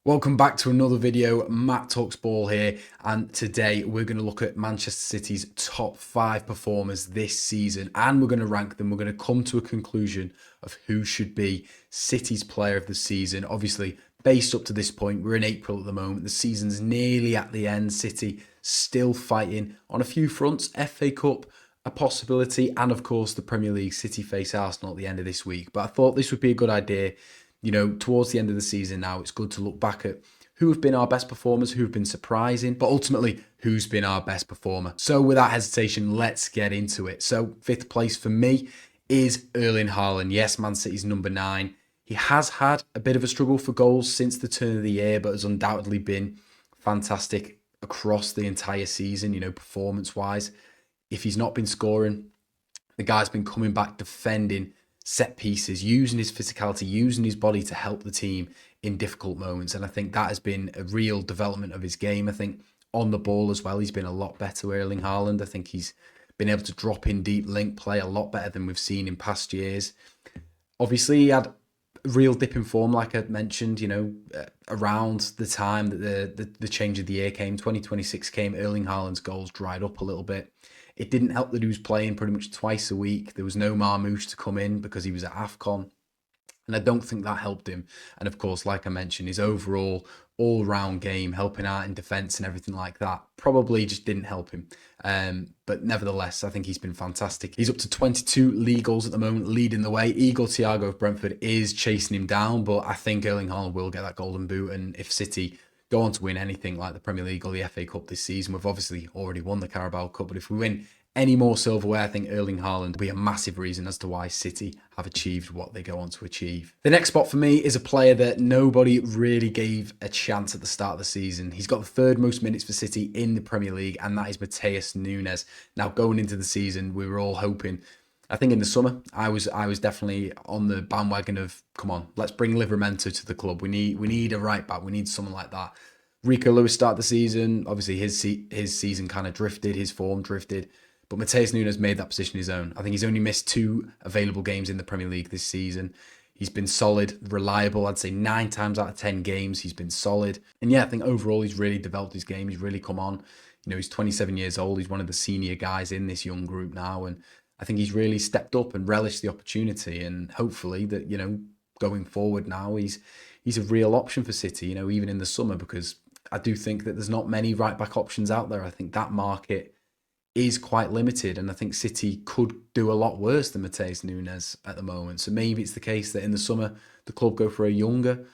Welcome back to another video. Matt Talks Ball here, and today we're going to look at Manchester City's top 5 performers this season, and we're going to rank them. We're going to come to a conclusion of who should be City's player of the season. Obviously, based up to this point, we're in April at the moment. The season's nearly at the end. City still fighting on a few fronts. FA Cup, a possibility, and of course the Premier League. City face Arsenal at the end of this week. But I thought this would be a good idea. Towards the end of the season now, it's good to look back at who have been our best performers, who have been surprising, but ultimately who's been our best performer. So without hesitation, let's get into it. So 5th place for me is Erling Haaland. Yes, Man City's number 9. He has had a bit of a struggle for goals since the turn of the year, but has undoubtedly been fantastic across the entire season, performance-wise. If he's not been scoring, the guy's been coming back defending set pieces, using his physicality, using his body to help the team in difficult moments. And I think that has been a real development of his game. I think on the ball as well, he's been a lot better, Erling Haaland. I think he's been able to drop in deep link play a lot better than we've seen in past years. Obviously, he had a real dip in form, like I mentioned, around the time that the change of the year came, 2026 came, Erling Haaland's goals dried up a little bit. It didn't help that he was playing pretty much twice a week. There was no Marmoush to come in because he was at AFCON. And I don't think that helped him. And of course, like I mentioned, his overall all-round game, helping out in defence and everything like that, probably just didn't help him. But nevertheless, I think he's been fantastic. He's up to 22 league goals at the moment, leading the way. Igor Thiago of Brentford is chasing him down, but I think Erling Haaland will get that golden boot. And if City go on to win anything like the Premier League or the FA Cup this season, we've obviously already won the Carabao Cup, but if we win any more silverware, I think Erling Haaland will be a massive reason as to why City have achieved what they go on to achieve. The next spot for me is a player that nobody really gave a chance at the start of the season. He's got the 3rd most minutes for City in the Premier League, and that is Matheus Nunes. Now, going into the season, we were all hoping, I think in the summer, I was definitely on the bandwagon of, come on, let's bring Livramento to the club. We need a right back. We need someone like that. Rico Lewis started the season. Obviously, his season kind of drifted. His form drifted. But Matheus Nunes made that position his own. I think he's only missed 2 available games in the Premier League this season. He's been solid, reliable. I'd say 9 times out of 10 games, he's been solid. And yeah, I think overall he's really developed his game. He's really come on. He's 27 years old. He's one of the senior guys in this young group now. And I think he's really stepped up and relished the opportunity. And hopefully that, going forward now, he's a real option for City, even in the summer, because I do think that there's not many right back options out there. I think that market is quite limited, and I think City could do a lot worse than Matheus Nunes at the moment. So maybe it's the case that in the summer the club go for a younger,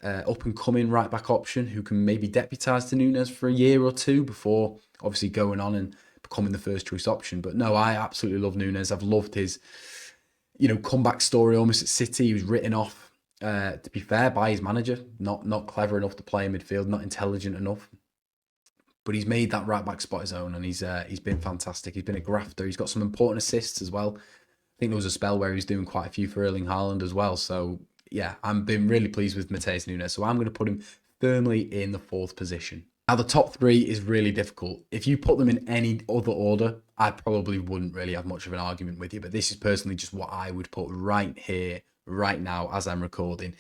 up and coming right back option who can maybe deputise to Nunes for a year or 2 before obviously going on and becoming the first choice option. But no, I absolutely love Nunes. I've loved his, comeback story almost at City. He was written off, to be fair, by his manager. Not clever enough to play in midfield, not intelligent enough. But he's made that right back spot his own, and he's been fantastic. He's been a grafter. He's got some important assists as well. I think there was a spell where he was doing quite a few for Erling Haaland as well. So yeah, I've been really pleased with Matheus Nunes. So I'm going to put him firmly in the 4th position. Now the top 3 is really difficult. If you put them in any other order, I probably wouldn't really have much of an argument with you. But this is personally just what I would put right here, right now, as I'm recording.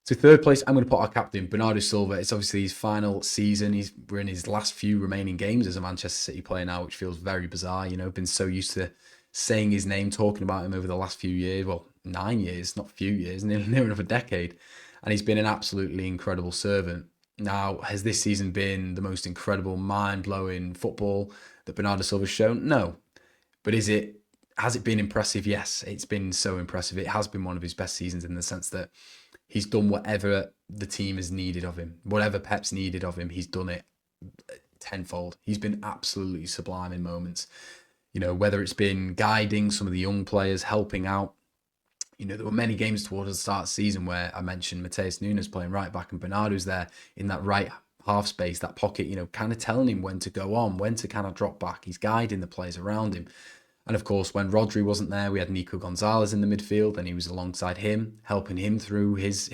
So 3rd place, I'm going to put our captain, Bernardo Silva. It's obviously his final season. We're in his last few remaining games as a Manchester City player now, which feels very bizarre. Been so used to saying his name, talking about him over the last few years. Well, 9 years, not a few years, near enough a decade. And he's been an absolutely incredible servant. Now, has this season been the most incredible, mind-blowing football that Bernardo Silva's shown? No. But has it been impressive? Yes, it's been so impressive. It has been one of his best seasons in the sense that he's done whatever the team has needed of him. Whatever Pep's needed of him, he's done it tenfold. He's been absolutely sublime in moments. Whether it's been guiding some of the young players, helping out. There were many games towards the start of the season where I mentioned Matheus Nunes playing right back and Bernardo's there in that right half space, that pocket, kind of telling him when to go on, when to kind of drop back. He's guiding the players around him. And of course, when Rodri wasn't there, we had Nico Gonzalez in the midfield, and he was alongside him, helping him through his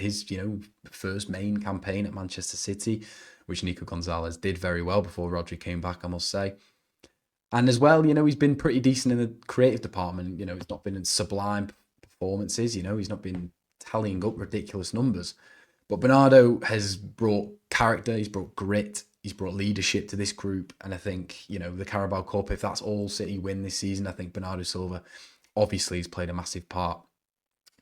first main campaign at Manchester City, which Nico Gonzalez did very well before Rodri came back, I must say. And as well, he's been pretty decent in the creative department. It's not been in sublime performances. He's not been tallying up ridiculous numbers. But Bernardo has brought character, he's brought grit, he's brought leadership to this group. And I think, the Carabao Cup, if that's all City win this season, I think Bernardo Silva obviously has played a massive part.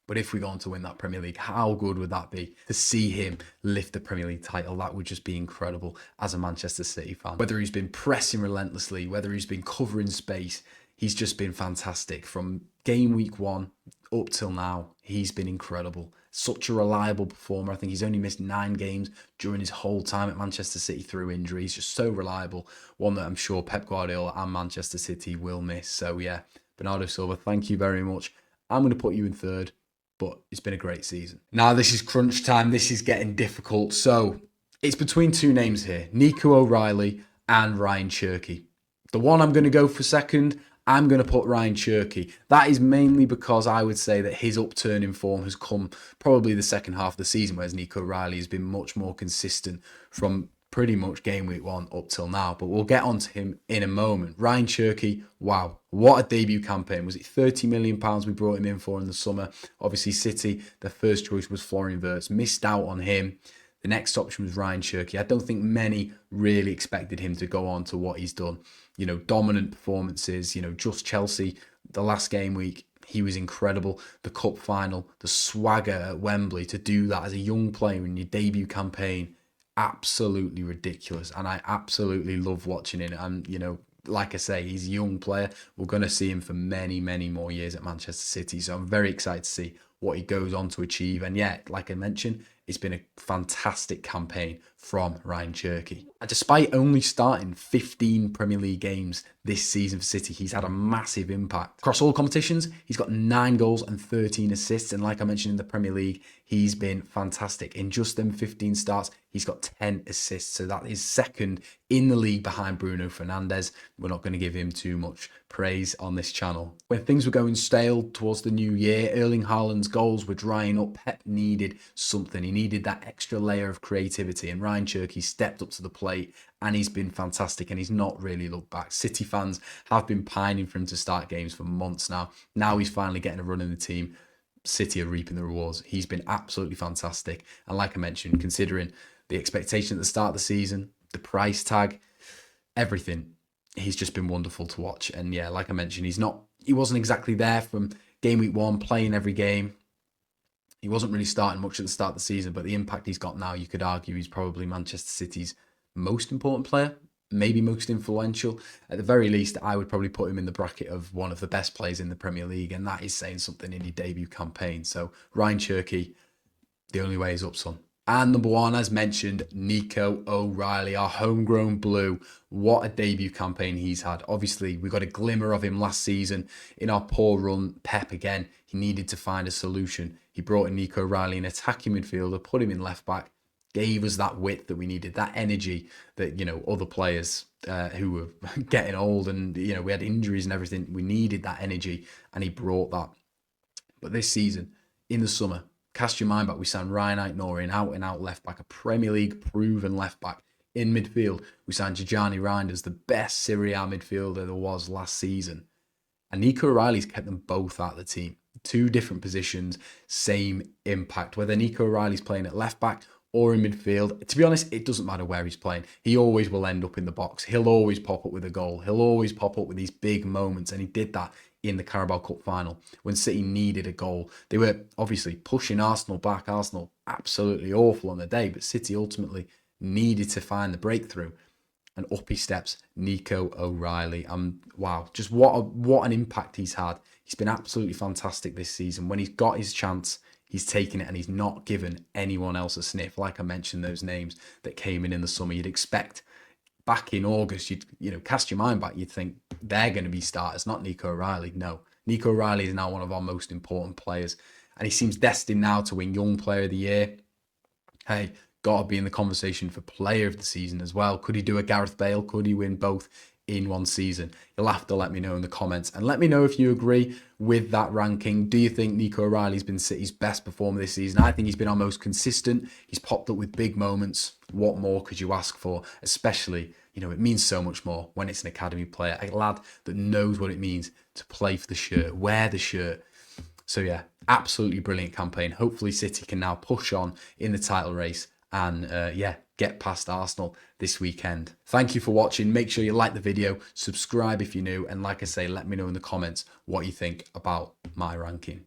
But if we go on to win that Premier League, how good would that be to see him lift the Premier League title? That would just be incredible as a Manchester City fan. Whether he's been pressing relentlessly, whether he's been covering space, he's just been fantastic. From game week 1 up till now, he's been incredible. Such a reliable performer. I think he's only missed 9 games during his whole time at Manchester City through injury. He's just so reliable. One that I'm sure Pep Guardiola and Manchester City will miss. So yeah, Bernardo Silva, thank you very much. I'm going to put you in third, but it's been a great season. Now this is crunch time. This is getting difficult. So it's between 2 names here, Nico O'Reilly and Ryan Cherki. The one I'm going to go for second, I'm going to put Ryan Cherki. That is mainly because I would say that his upturn in form has come probably the second half of the season, whereas Nico O'Reilly has been much more consistent from pretty much game week 1 up till now. But we'll get on to him in a moment. Ryan Cherki, wow, what a debut campaign. Was it £30 million we brought him in for in the summer? Obviously City, their first choice was Florian Wirtz, missed out on him. The next option was Ryan Cherki. I don't think many really expected him to go on to what he's done. Dominant performances, just Chelsea, the last game week, he was incredible. The cup final, the swagger at Wembley, to do that as a young player in your debut campaign, absolutely ridiculous. And I absolutely love watching it. And, like I say, he's a young player. We're going to see him for many, many more years at Manchester City. So I'm very excited to see what he goes on to achieve. And yeah, like I mentioned, it's been a fantastic campaign from Ryan Cherki. And despite only starting 15 Premier League games this season for City, he's had a massive impact. Across all competitions, he's got 9 goals and 13 assists. And like I mentioned in the Premier League, he's been fantastic. In just them 15 starts, he's got 10 assists. So that is second in the league behind Bruno Fernandes. We're not going to give him too much praise on this channel. When things were going stale towards the new year, Erling Haaland's goals were drying up. Pep needed something. He needed that extra layer of creativity, and Ryan Cherki stepped up to the plate, and he's been fantastic, and he's not really looked back. City fans have been pining for him to start games for months now. Now he's finally getting a run in the team. City are reaping the rewards. He's been absolutely fantastic, and like I mentioned, considering the expectation at the start of the season, the price tag, everything, he's just been wonderful to watch. And yeah, like I mentioned, he wasn't exactly there from game week 1, playing every game. He wasn't really starting much at the start of the season, but the impact he's got now, you could argue he's probably Manchester City's most important player, maybe most influential. At the very least, I would probably put him in the bracket of one of the best players in the Premier League, and that is saying something in your debut campaign. So Ryan Cherki, the only way is up, son. And number 1, as mentioned, Nico O'Reilly, our homegrown blue. What a debut campaign he's had. Obviously, we got a glimmer of him last season in our poor run. Pep, again, he needed to find a solution. He brought in Nico O'Reilly, an attacking midfielder, put him in left back, gave us that width that we needed, that energy that, other players who were getting old and, we had injuries and everything, we needed that energy, and he brought that. But this season, in the summer, cast your mind back, we signed Ryan Aït-Nouri, an out-and-out left-back, a Premier League proven left-back. In midfield, we signed Tijjani Reinders, the best Serie A midfielder there was last season. And Nico O'Reilly's kept them both out of the team. 2 different positions, same impact. Whether Nico O'Reilly's playing at left-back or in midfield, to be honest, it doesn't matter where he's playing. He always will end up in the box. He'll always pop up with a goal. He'll always pop up with these big moments, and he did that in the Carabao Cup final when City needed a goal. They were obviously pushing Arsenal back. Arsenal absolutely awful on the day, but City ultimately needed to find the breakthrough. And up he steps, Nico O'Reilly. Wow, just what an impact he's had. He's been absolutely fantastic this season. When he's got his chance, he's taken it, and he's not given anyone else a sniff. Like I mentioned, those names that came in the summer, you'd expect back in August, you'd cast your mind back, you'd think they're going to be starters, not Nico O'Reilly. No, Nico O'Reilly is now one of our most important players, and he seems destined now to win Young Player of the Year. Hey, got to be in the conversation for Player of the Season as well. Could he do a Gareth Bale? Could he win both in one season? You'll have to let me know in the comments, and let me know if you agree with that ranking. Do you think Nico O'Reilly's been City's best performer this season? I think he's been our most consistent. He's popped up with big moments. What more could you ask for? Especially, it means so much more when it's an academy player, a lad that knows what it means to play for the shirt, wear the shirt. So yeah, absolutely brilliant campaign. Hopefully City can now push on in the title race and yeah, get past Arsenal this weekend. Thank you for watching. Make sure you like the video, subscribe if you're new, and like I say, let me know in the comments what you think about my ranking.